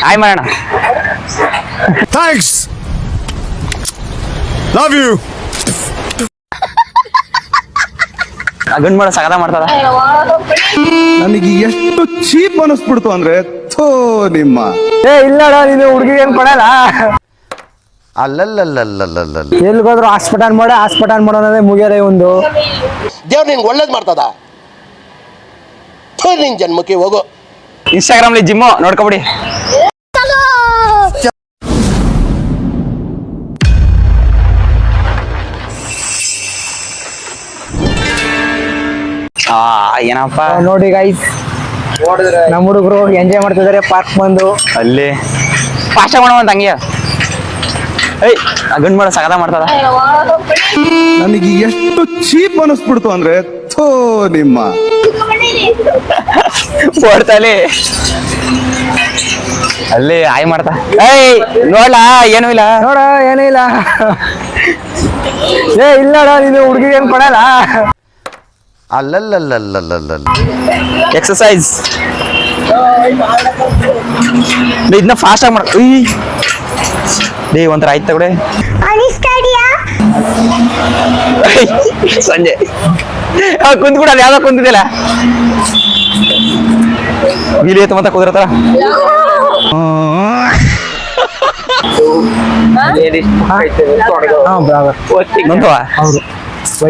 Hi ಮಾಡೋಣ. Thanks, love you. ಗಂಡು ಮಾಡೋ ಸಗದ ಮಾಡ್ತದ. ನನಗೆ ಎಷ್ಟು ಚೀಪ್ ಅನಿಸ್ಬಿಡ್ತು ಅಂದ್ರೆ ಥೋ ನಿಮ್ಮ. ಇಲ್ಲ ನೀನು ಹುಡುಗಿ ಏನ್ ಕೊಡಲ್ಲ. ಅಲ್ಲಲ್ಲಲ್ಲಲ್ಲಲ್ಲ ಎಲ್ಗೋದ್ರು ಹಾಸ್ಪಿಟಲ್ ಮಾಡೋದೇ ಮುಗಿಯರೆ ಒಂದು. ದೇವ್ರು ನಿನ್ಗೆ ಒಳ್ಳೇದು ಮಾಡ್ತದ. ನಿನ್ ಜನ್ಮಕ್ಕೆ ಹೋಗು. ಇನ್ಸ್ಟಾಗ್ರಾಮ್ಲಿ ಜಿಮ್ಮು ನೋಡ್ಕೊಬಿಡಿ. ಏನಪ್ಪ ನೋಡಿ ಗೈಸ್, ನಮ್ಮ ಹುಡುಗರು ಎಂಜಾಯ್ ಮಾಡ್ತಿದಾರೆ ಪಾರ್ಕ್ ಬಂದು. ಅಲ್ಲಿ ಫಾಸ್ಟ್ ಮಾಡೋವಂತ ಹಂಗೆ. ಗಂಡು ಮಾಡೋ ಸಗದ ಮಾಡ್ತದ. ನನಗೆ ಎಷ್ಟು ಚೀಪ್ ಅನಿಸ್ಬಿಡ್ತು ಅಂದ್ರೆ ಥೋ ನಿಮ್ಮ. ಓಡ್ತಲ್ಲಿ ಅಲ್ಲಿ ಆಯ್ ಮಾಡ್ತಾ. ನೋಡ್ಲಾ ಏನೂ ಇಲ್ಲ. ನೋಡ ಏನೂ ಇಲ್ಲ. ಇಲ್ಲಡ ನೀನು ಹುಡುಗಿ ಏನ್ ಕೊಡಲ್ಲ. ಅಲ್ಲಲ್ಲಲ್ಲಲ್ಲಲ್ಲ ಎಕ್ಸಸೈಸ್ ಇದನ್ನ ಫಾಸ್ಟ್ ಆಗಿ ಮಾಡ. ಒಂಥರ ಆಯ್ತು ತಗೊಡೆ. ಸಂಜೆ ಕುಂತ್ ಕೂಡ ಅದು ಯಾವ್ದೋ ಕುಂತಿದ್ದಿಲ್ಲ. ಇಲ್ಲಿ ಎತ್ತು ಮತ್ತ ಕುದುರತರ.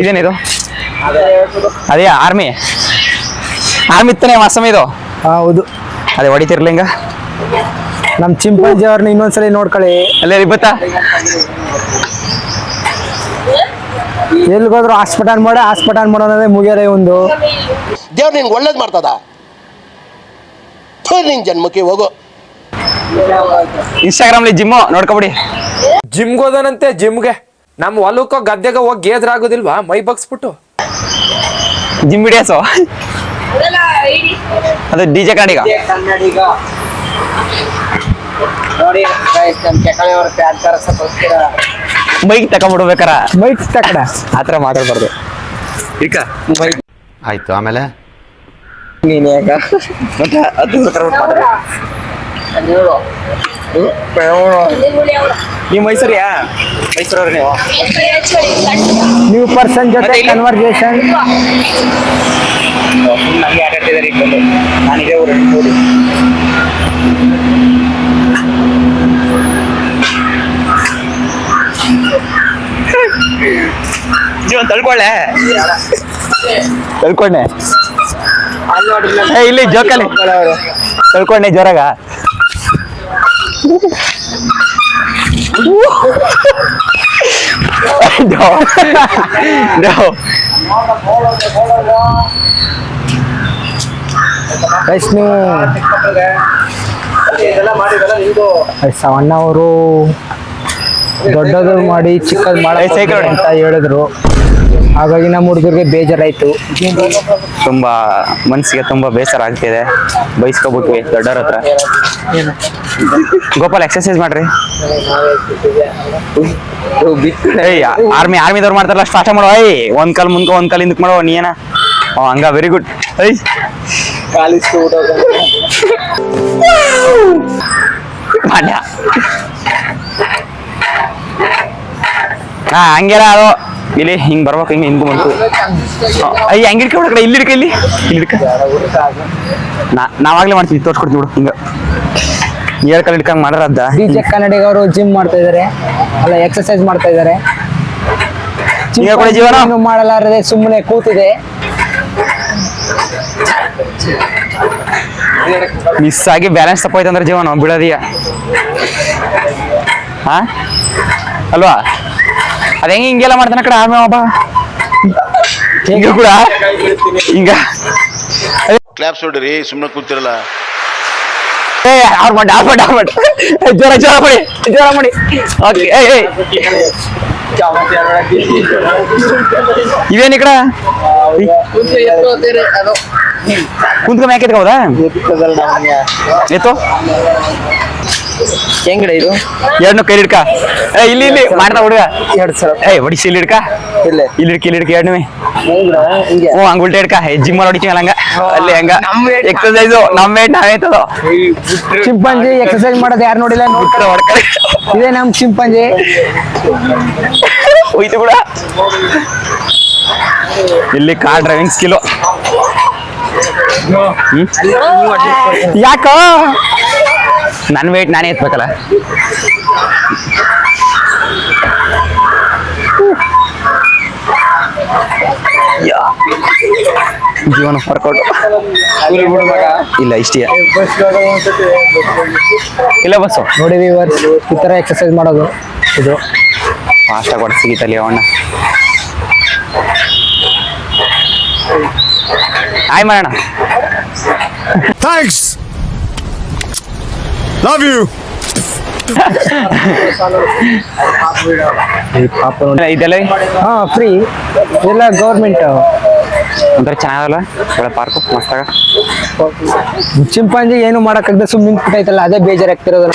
ಇದೇನಿದು? ಅದೇ ಆರ್ಮಿ ಇತ್ತಾನೆ ಮಾಸಮ ಇದು. ಹೌದು, ಅದೇ ಹೊಡಿತಿರ್ಲಿ ಹಿಂಗ. ನಮ್ ಚಿಂಪಾಂಜಿ ಅವ್ರನ್ನ ಇನ್ನೊಂದ್ಸಲಿ ನೋಡ್ಕೊಳ್ಳಿ. ಅಲ್ಲೇ ಬತ್ತಾ ಎಲ್ಗೋದ್ರು ಹಾಸ್ಪಿಟಲ್ ಮಾಡೋದೇ ಮುಗಿಯರೆ ಒಂದು. ದೇವ್ರು ನಿನ್ಗೆ ಒಳ್ಳೇದು ಮಾಡ್ತದ. ನಿನ್ ಜನ್ಮಕ್ಕೆ ಹೋಗು. ಇನ್ಸ್ಟಾಗ್ರಾಮ್ಲಿ ಜಿಮ್ಮು ನೋಡ್ಕೊಬಿಡಿ. ಜಿಮ್ಗೆ ಹೋದನಂತೆ. ಜಿಮ್ಗೆ ನಮ್ಮ ಹೊಲಕ್ಕೋ ಗದ್ದೆಗೆ ಹೋಗಿ ಗೇದ್ರಾಗೋದಿಲ್ವಾ ಮೈ ಬಗ್ಸ್ಬಿಟ್ಟು. ಜಿಮ್ ವಿಡಿಯೋಸು ಅದು ಡಿಜೆ ಕನ್ನಡಿಗ. ಬೈಕ್ ತಕೊಂಡ್ಬಿಡ್ಬೇಕಾರ. ಬೈಕ್ ತಕಡ ಆತರ ಮಾತಾಡ್ಬಾರ್ದು. ಆಯ್ತು. ಆಮೇಲೆ ನೀನ್ ಯಾಕ ನೀವು ಮೈಸೂರಿಯಾ? ಮೈಸೂರವ್ರ ನೀವು? ನ್ಯೂ ಪರ್ಸನ್ ಜೊತೆ ಕನ್ವರ್ಸೇಷನ್. ನಮ್ಗೆ ಆಟಾಡ್ತಿದ್ದಾರೆ ಈಗ ಬಂದು. ನಾನಿದೆ ಊರು ನೋಡಿ. ಜೀವನ್ ತಳ್ಕೊಳ್ಳೆ. ತಳ್ಕೊಂಡೆ ಇಲ್ಲಿ ಜೋಕಲ್ಲಿ ತಳ್ಕೊಂಡೆ ಜೋರಾಗ. ಸವಣ್ಣ ಅವರು ದೊಡ್ಡದು ಮಾಡಿ ಚಿಕ್ಕದು ಮಾಡಿ ಅಂತ ಹೇಳಿದ್ರು. ಹಾಗಾಗಿ ನಮ್ಮ ಹುಡುಗರಿಗೆ ಬೇಜಾರಾಯ್ತು. ತುಂಬಾ ಮನ್ಸಿಗೆ ತುಂಬಾ ಬೇಸರ ಆಗ್ತಿದೆ. ಬೈಸ್ಕೊಬಿಟ್ವಿ ದೊಡ್ಡವ್ರ ಹತ್ರ. ಗೋಪಾಲ್ ಎಕ್ಸರ್ಸೈಸ್ ಮಾಡ್ರಿ. ಆರ್ಮಿದವ್ರು ಮಾಡ್ತಾರಲ್ಲ ಸ್ಟಾರ್ಟ್ ಮಾಡೋ. ಒಂದ್ ಕಾಲ್ ಮುಂದ್ಕೊ ಒಂದ್ ಕಾಲ್ ಹಿಂದಕ್ ಮಾಡೋ. ನೀನ ಹಂಗ ವೆರಿ ಗುಡ್. ಮಾಡ್ಯ ಹಂಗೆಲ್ಲ ಅದು ಇಲ್ಲಿ ಹಿಂಗ್ ಬರ್ಬೇಕು. ಹಿಂಗ ಹಿಂಗ್ ಬಂತು. ಹೆಂಗ್ ಹಿಡ್ಕ ಕಡೆ ಇಲ್ಲಿ ಹಿಡ್ಕ. ಇಲ್ಲಿ ಹಿಡ್ಕ. ನಾವಾಗ್ಲೇ ಮಾಡ್ತೀವಿ. ತೋರ್ಸ್ಕೊಡ್ತೀವಿ ಬಿಡು. ಹಿಂಗ 7 ಕಾಲ್ ಹಿಡ್ಕಂಗ್ ಮಾಡ್ರದ. ಡಿಜೆ ಕನ್ನಡಿಗ ಅವರು ಜಿಮ್ ಮಾಡ್ತಾ ಇದಾರೆ, ಅಲ್ಲ ಎಕ್ಸರ್ಸೈಸ್ ಮಾಡ್ತಾ ಇದಾರೆ. ಜೀವನ ಮಾಡಲಾರದೆ ಸುಮ್ಮನೆ ಕೂತಿದೆ. ಮಿಸ್ ಆಗಿ ಬ್ಯಾಲೆನ್ಸ್ ತಪ್ಪೋಯ್ತಂದ್ರೆ ಜೀವನ ಬಿಡೋದಿಯ. ಹಾ ಅಲ್ವಾ? ಅದ ಹಿಂಗೆಲ್ಲ ಮಾಡ್ತಾನ ಕಡೆ ಆರ್ಮಿ ಒಬ್ಬ ಹಿಂಗ ಕೂಡ ಹಿಂಗ ಕ್ಲಾಪ್ಸ್ ಹೊಡ್ರಿ. ಸುಮ್ಮನೆ ಕೂತಿರಲ್ಲ. ಆರ್ ಮಾಡಿ ಜೋರ ಮಾಡಿ. ಓಕೆ. ಇವೇನ್ ಈ ಕಡೆ ಕುಂತ್ಕ ಮ್ಯಾಕೆ ಎತ್ಕೋದಾ? ಎತ್ತು ಹೆಂಗಡ ಇದು? ಎರಡ್ನು ಕೈ ಹಿಡ್ಕ. ಇಲ್ಲಿ ಮಾಡ್ತಾ ಹುಡುಗ. 2 ಸಲ ಹೊಡಿಸಿ ಇಲ್ಲಿ ಹಿಡ್ಕ. ಇಲ್ಲಿ ಹಿಡ್ಕ ಎರಡ್ನು. ಓ ಹಂಗ ಉಲ್ಟಾ ಹಿಡ್ಕ ಜಿಮ್ ಹೊಡಿತೀವಲ್ಲ ಹಂಗ ಅಲ್ಲಿ ಹಂಗ ಎಕ್ಸರ್ಸೈಸ್ ನಮ್ ವೇಟ್ ನಾವೇತದ ಚಿಂಪಾಂಜಿ ಎಕ್ಸರ್ಸೈಸ್ ಮಾಡೋದು ಯಾರು ನೋಡಿಲ್ಲ ಹೊಡ್ಕಡೆ ಇದೇ ನಮ್ ಚಿಂಪಾಂಜಿ. ಹೋಯ್ತು ಕೂಡ ಇಲ್ಲಿ ಕಾರ್ ಡ್ರೈವಿಂಗ್ ಸ್ಕಿಲ್ ಯಾಕ ನನ್ ವೇಟ್ ನಾನೇ ಎತ್ಬೇಕಲ್ಲ. ಜೀವನ ವರ್ಕೌಟ್ ಇಲ್ಲ ಇಷ್ಟೇ ಇಲ್ಲ ಬಸ್ಸು ನೋಡಿ ವಿವರ್ಸ್ ಈ ತರ ಎಕ್ಸರ್ಸೈಸ್ ಮಾಡೋದು ಇದು. ಫಾಸ್ಟ್ ಆಗಿ ಹೊಡೆದು ಸಿಗಿತಲ್ಲಿ ಅವಣ್ಣ. ಆಯ್ ಮಾಡೋಣ. Thanks, love you. ಇದೆಲ್ಲ ಹಾ ಫ್ರೀ ಎಲ್ಲ ಗೌರ್ಮೆಂಟ್. ಒಂಥರ ಚೆನ್ನಾಗಲ್ಲ ಒಳ್ಳೆ ಪಾರ್ಕು ಮಸ್ತಾಗ. ಚಿಂಪಾಂಜಿ ಏನು ಮಾಡಕ್ಕಾಗದೆ ಸುಮ್ಮನೆ ನಿಂತ್ಬಿಟ್ಟೈತಲ್ಲ ಅದೇ ಬೇಜಾರಾಗ್ತಿರೋದು.